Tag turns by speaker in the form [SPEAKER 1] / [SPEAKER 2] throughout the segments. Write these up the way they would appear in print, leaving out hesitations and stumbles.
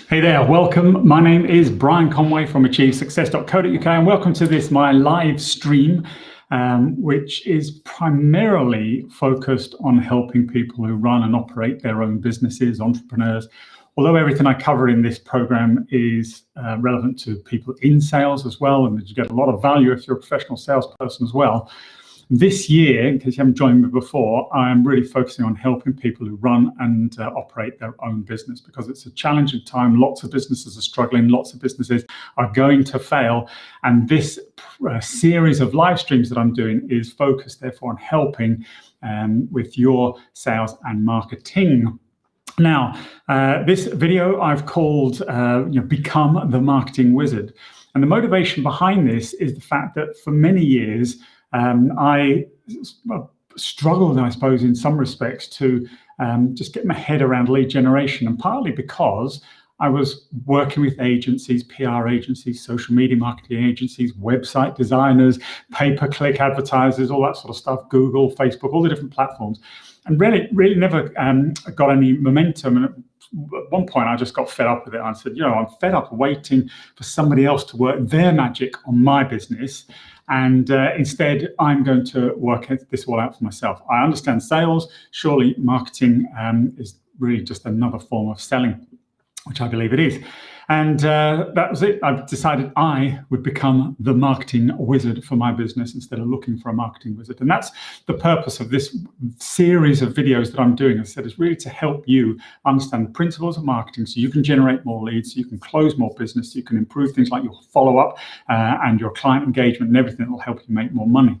[SPEAKER 1] Hey there, welcome. My name is Brian Conway from achievesuccess.co.uk and welcome to this, my live stream, which is primarily focused on helping people who run and operate their own businesses, entrepreneurs. Although everything I cover in this program is relevant to people in sales as well, and you get a lot of value if you're a professional salesperson as well. This year, in case you haven't joined me before, I'm really focusing on helping people who run and operate their own business, because it's a challenging time. Lots of businesses are struggling, lots of businesses are going to fail. And this series of live streams that I'm doing is focused, therefore, on helping with your sales and marketing. Now, this video I've called Become the Marketing Wizard. And the motivation behind this is the fact that for many years, I struggled, I suppose, in some respects to just get my head around lead generation, and partly because I was working with agencies, PR agencies, social media marketing agencies, website designers, pay-per-click advertisers, all that sort of stuff, Google, Facebook, all the different platforms, and really never got any momentum. And at one point I just got fed up with it. I said, I'm fed up waiting for somebody else to work their magic on my business. And instead, I'm going to work this all out for myself. I understand sales. Surely marketing is really just another form of selling, which I believe it is. And that was it. I decided I would become the marketing wizard for my business instead of looking for a marketing wizard. And that's the purpose of this series of videos that I'm doing. As I said, is really to help you understand the principles of marketing so you can generate more leads, so you can close more business, so you can improve things like your follow-up and your client engagement and everything that will help you make more money.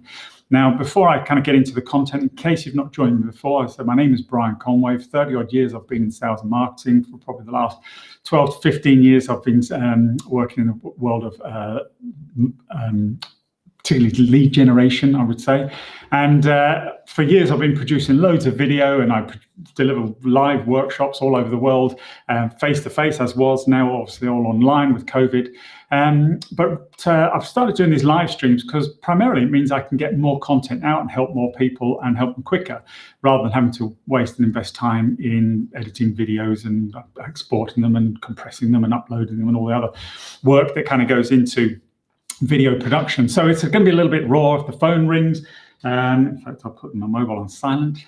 [SPEAKER 1] Now, before I kind of get into the content, in case you've not joined me before, so my name is Brian Conway. For 30 odd years, I've been in sales and marketing. For probably the last 12 to 15 years, I've been working in the world of particularly lead generation, I would say. And for years, I've been producing loads of video, and I deliver live workshops all over the world, face-to-face as was, now obviously all online with COVID. But I've started doing these live streams because primarily it means I can get more content out and help more people and help them quicker, rather than having to waste and invest time in editing videos and exporting them and compressing them and uploading them and all the other work that kind of goes into video production. So it's going to be a little bit raw. If the phone rings, in fact, I'll put my mobile on silent.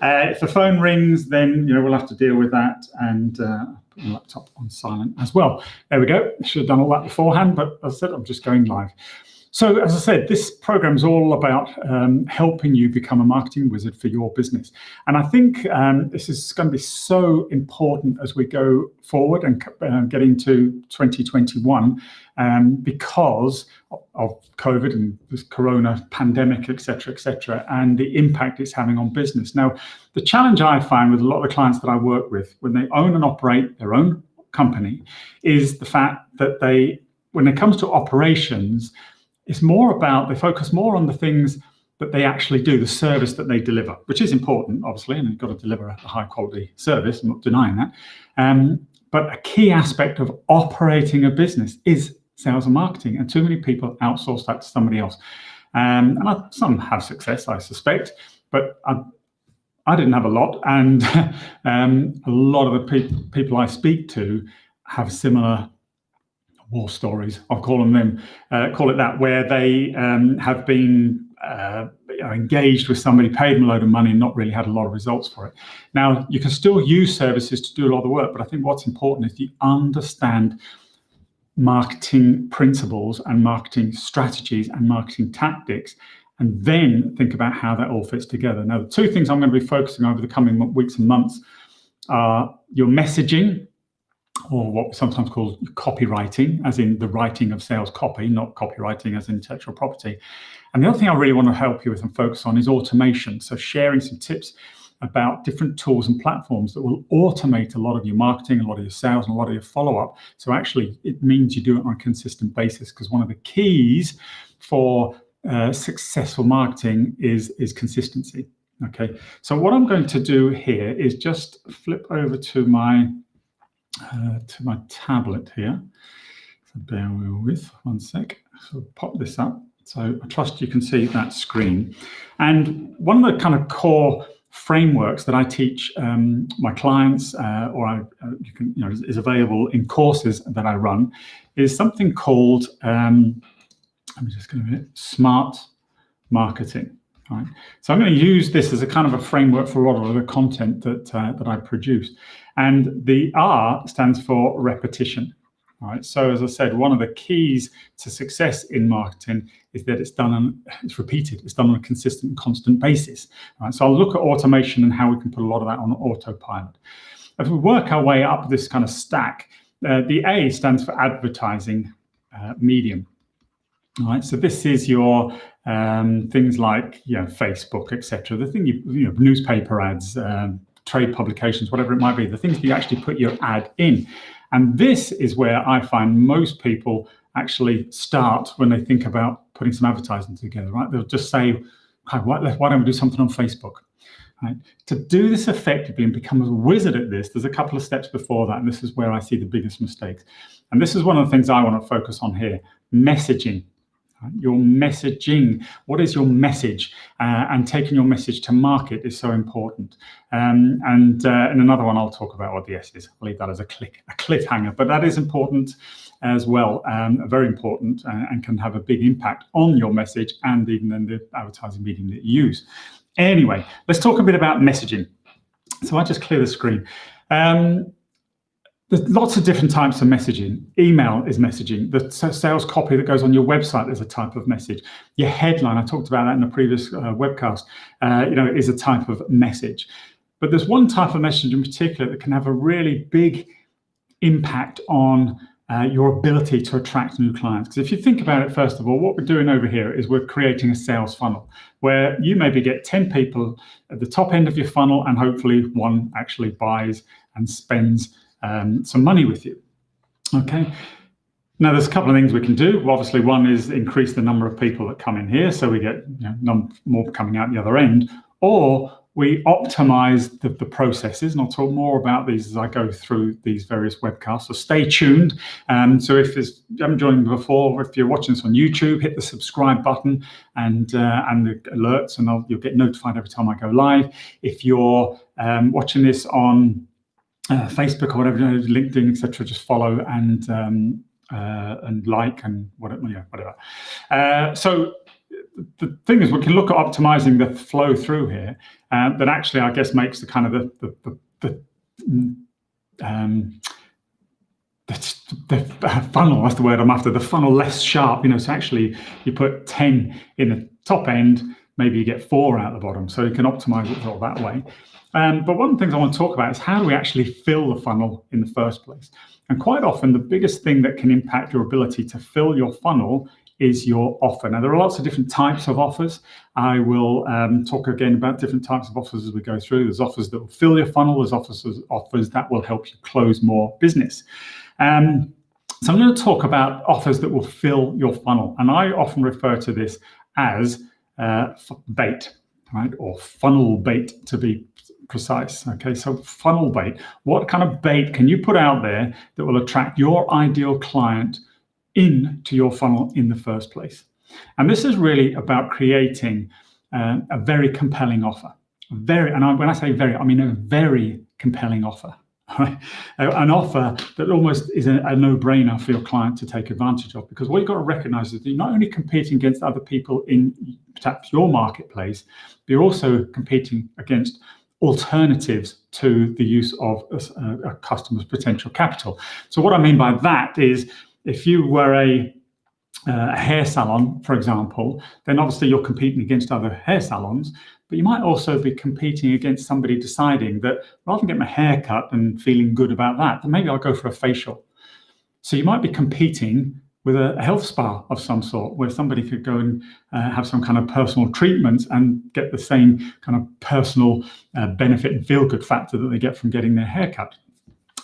[SPEAKER 1] If the phone rings, then we'll have to deal with that, and put my laptop on silent as well. There we go. I should have done all that beforehand, but as I said, I'm just going live. So as I said, this program is all about helping you become a marketing wizard for your business. And I think this is going to be so important as we go forward and get into 2021 because of COVID and this corona pandemic, et cetera, and the impact it's having on business. Now, the challenge I find with a lot of the clients that I work with when they own and operate their own company is the fact that when it comes to operations, it's more about, they focus more on the things that they actually do, the service that they deliver, which is important, obviously, and you've got to deliver a high quality service, I'm not denying that. But a key aspect of operating a business is sales and marketing, and too many people outsource that to somebody else. And some have success, I suspect, but I didn't have a lot, and a lot of the people I speak to have similar war stories, I'll call it that, where they have been engaged with somebody, paid them a load of money and not really had a lot of results for it. Now, you can still use services to do a lot of the work, but I think what's important is you understand marketing principles and marketing strategies and marketing tactics, and then think about how that all fits together. Now, the two things I'm going to be focusing on over the coming weeks and months are your messaging, or what we sometimes call copywriting, as in the writing of sales copy, not copywriting as in intellectual property. And the other thing I really want to help you with and focus on is automation. So sharing some tips about different tools and platforms that will automate a lot of your marketing, a lot of your sales, and a lot of your follow-up. So actually, it means you do it on a consistent basis, because one of the keys for successful marketing is consistency. Okay, so what I'm going to do here is just flip over to my tablet here. So bear with 1 sec. So pop this up. So I trust you can see that screen. And one of the kind of core frameworks that I teach my clients, is available in courses that I run, is something called let me just go a minute, smart marketing. Right. So I'm going to use this as a kind of a framework for a lot of the content that I produce. And the R stands for repetition. All right. So as I said, one of the keys to success in marketing is that it's repeated. It's done on a consistent and constant basis. All right. So I'll look at automation and how we can put a lot of that on autopilot. If we work our way up this kind of stack, the A stands for advertising medium. All right, so this is your things like Facebook, etc. The thing newspaper ads, trade publications, whatever it might be. The things that you actually put your ad in, and this is where I find most people actually start when they think about putting some advertising together. Right, they'll just say, "Why don't we do something on Facebook?" Right. To do this effectively and become a wizard at this, there's a couple of steps before that, and this is where I see the biggest mistakes. And this is one of the things I want to focus on here: messaging. Your messaging. What is your message? And taking your message to market is so important. And in another one, I'll talk about what the S is. I'll leave that as a cliffhanger, but that is important as well, very important, and can have a big impact on your message and even in the advertising medium that you use. Anyway, let's talk a bit about messaging. So I just clear the screen. There's lots of different types of messaging. Email is messaging. The sales copy that goes on your website is a type of message. Your headline, I talked about that in the previous webcast, is a type of message. But there's one type of message in particular that can have a really big impact on your ability to attract new clients. Because if you think about it, first of all, what we're doing over here is we're creating a sales funnel where you maybe get 10 people at the top end of your funnel, and hopefully one actually buys and spends some money with you. Okay. Now, there's a couple of things we can do. Obviously, one is increase the number of people that come in here, so we get more coming out the other end, or we optimize the processes, and I'll talk more about these as I go through these various webcasts. So stay tuned. So if you haven't joined me before, if you're watching this on YouTube, hit the subscribe button and the alerts, and you'll get notified every time I go live. If you're watching this on Facebook or whatever, LinkedIn, etc., just follow and like and whatever. So the thing is, we can look at optimizing the flow through here. That actually, I guess, makes the kind of the funnel. That's the word I'm after. The funnel less sharp. So actually, you put 10 in the top end, maybe you get 4 out the bottom. So you can optimize it all that way. But one of the things I want to talk about is how do we actually fill the funnel in the first place? And quite often, the biggest thing that can impact your ability to fill your funnel is your offer. Now, there are lots of different types of offers. I will talk again about different types of offers as we go through. There's offers that will fill your funnel. There's offers that will help you close more business. So I'm going to talk about offers that will fill your funnel. And I often refer to this as bait, right? Or funnel bait, to be precise. Okay, so funnel bait. What kind of bait can you put out there that will attract your ideal client into your funnel in the first place? And this is really about creating a very compelling offer. When I say very, I mean a very compelling offer. Right? An offer that almost is a no-brainer for your client to take advantage of, because what you've got to recognize is that you're not only competing against other people in perhaps your marketplace, but you're also competing against alternatives to the use of a customer's potential capital. So what I mean by that is, if you were a hair salon, for example, then obviously you're competing against other hair salons, but you might also be competing against somebody deciding that rather than get my hair cut and feeling good about that, then maybe I'll go for a facial. So you might be competing with a health spa of some sort, where somebody could go and have some kind of personal treatment and get the same kind of personal benefit and feel-good factor that they get from getting their hair cut.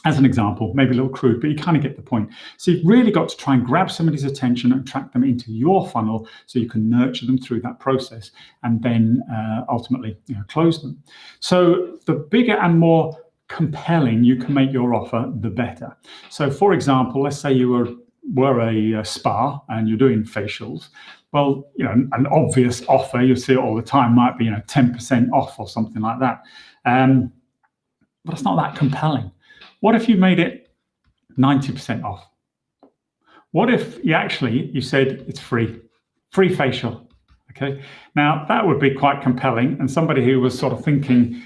[SPEAKER 1] As an example, maybe a little crude, but you kind of get the point. So you've really got to try and grab somebody's attention and attract them into your funnel so you can nurture them through that process and then ultimately close them. So the bigger and more compelling you can make your offer, the better. So for example, let's say you were were a spa and you're doing facials, well, an obvious offer, you'll see it all the time, might be 10% off or something like that. But it's not that compelling. What if you made it 90% off? What if you said it's free facial? Okay, now that would be quite compelling, and somebody who was sort of thinking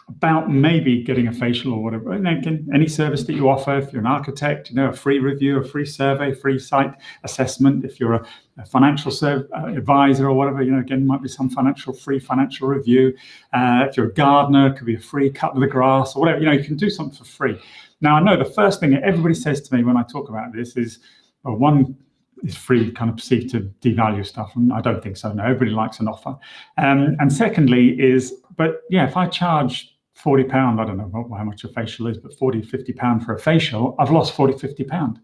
[SPEAKER 1] about maybe getting a facial or whatever. And again, any service that you offer, if you're an architect, a free review, a free survey, free site assessment. If you're a financial advisor or whatever, again, might be some free financial review. If you're a gardener, it could be a free cut of the grass or whatever. You can do something for free. Now, I know the first thing that everybody says to me when I talk about this is, well, one is free kind of perceived to devalue stuff, and I don't think so. No, everybody likes an offer. And secondly is, but yeah, if I charge £40, I don't know how much a facial is, but £40-50 for a facial, I've lost £40-50.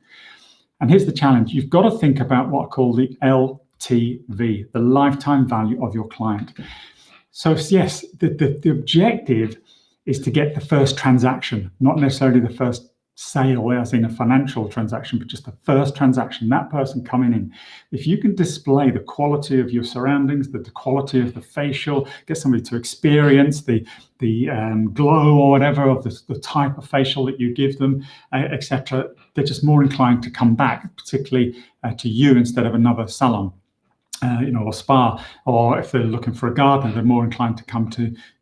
[SPEAKER 1] And here's the challenge. You've got to think about what I call the LTV, the lifetime value of your client. So yes, the objective is to get the first transaction, not necessarily the first sale as in a financial transaction, but just the first transaction, that person coming in. If you can display the quality of your surroundings, the quality of the facial, get somebody to experience the glow or whatever of the type of facial that you give them, etc., they're just more inclined to come back, particularly to you instead of another salon. Or spa, or if they're looking for a gardener, they're more inclined to come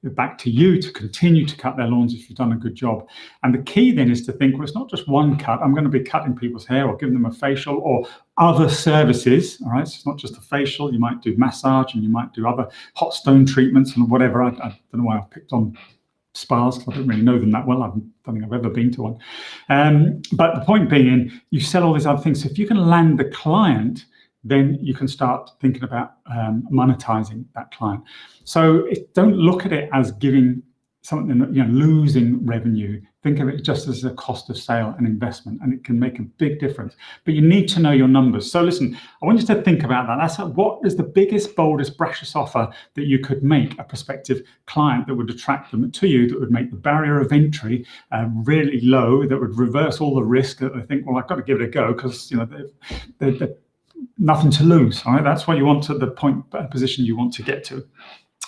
[SPEAKER 1] back to you to continue to cut their lawns if you've done a good job. And the key then is to think, well, it's not just one cut. I'm going to be cutting people's hair or giving them a facial or other services. All right, so it's not just a facial. You might do massage and you might do other hot stone treatments and whatever. I don't know why I've picked on spas, because I don't really know them that well. I don't think I've ever been to one. But the point being, you sell all these other things. So if you can land the client, then you can start thinking about monetizing that client. So don't look at it as giving something, losing revenue. Think of it just as a cost of sale and investment, and it can make a big difference. But you need to know your numbers. So listen, I want you to think about that. That's what is the biggest, boldest, brashest offer that you could make a prospective client that would attract them to you, that would make the barrier of entry really low, that would reverse all the risk that they think, well, I've got to give it a go because they're nothing to lose. All right, that's what you want to the position you want to get to.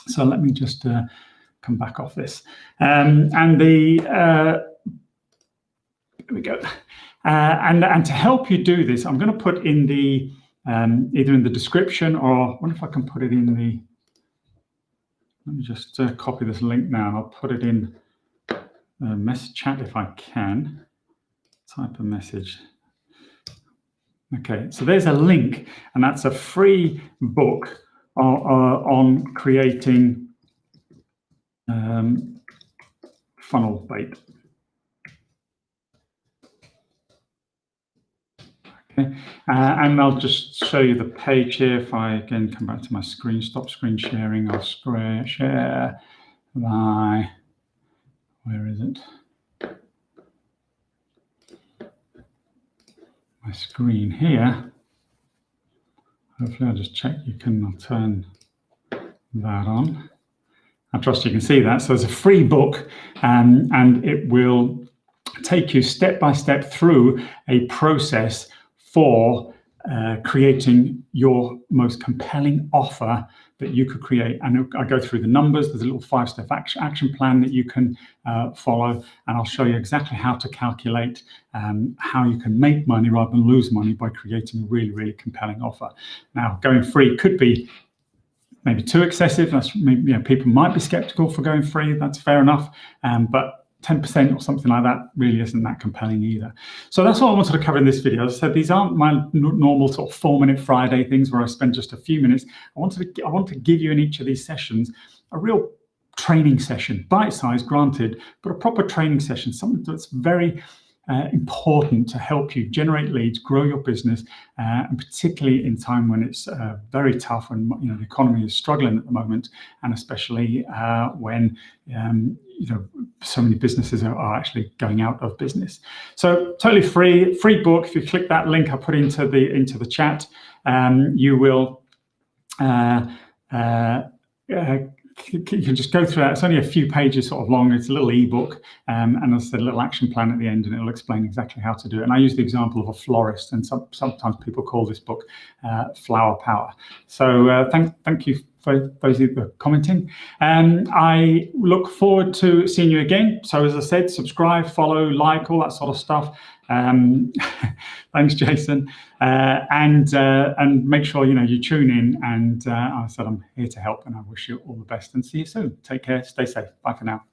[SPEAKER 1] So let me just come back off this. There we go. And to help you do this, I'm going to put in the either in the description, or I wonder if I can put it in the. Let me just copy this link now, and I'll put it in message chat if I can. Type a message. Okay, so there's a link, and that's a free book on creating funnel bait. Okay, and I'll just show you the page here. If I again come back to my screen, stop screen sharing, I'll share my, where is it? My screen here. Hopefully I'll just check I'll turn that on. I trust you can see that. So it's a free book, and it will take you step by step through a process for creating your most compelling offer that you could create. And I go through the numbers. There's a little 5-step action plan that you can follow, and I'll show you exactly how to calculate how you can make money rather than lose money by creating a really, really compelling offer. Now, going free could be maybe too excessive. That's maybe, people might be skeptical for going free. That's fair enough, but 10% or something like that really isn't that compelling either. So that's what I wanted to cover in this video. As I said, these aren't my normal sort of 4-minute Friday things where I spend just a few minutes. I want to give you in each of these sessions a real training session, bite-sized, granted, but a proper training session, something that's very important to help you generate leads, grow your business, and particularly in time when it's very tough and the economy is struggling at the moment, and especially when so many businesses are actually going out of business. So totally free book. If you click that link I put into the chat, you will you can just go through it. It's only a few pages sort of long. It's a little ebook, and there's a little action plan at the end, and it'll explain exactly how to do it. And I use the example of a florist, and sometimes people call this book Flower Power. So thank you for those who are commenting. I look forward to seeing you again. So as I said, subscribe, follow, like, all that sort of stuff. Thanks, Jason. And make sure you tune in. And I said I'm here to help, and I wish you all the best and see you soon. Take care. Stay safe. Bye for now.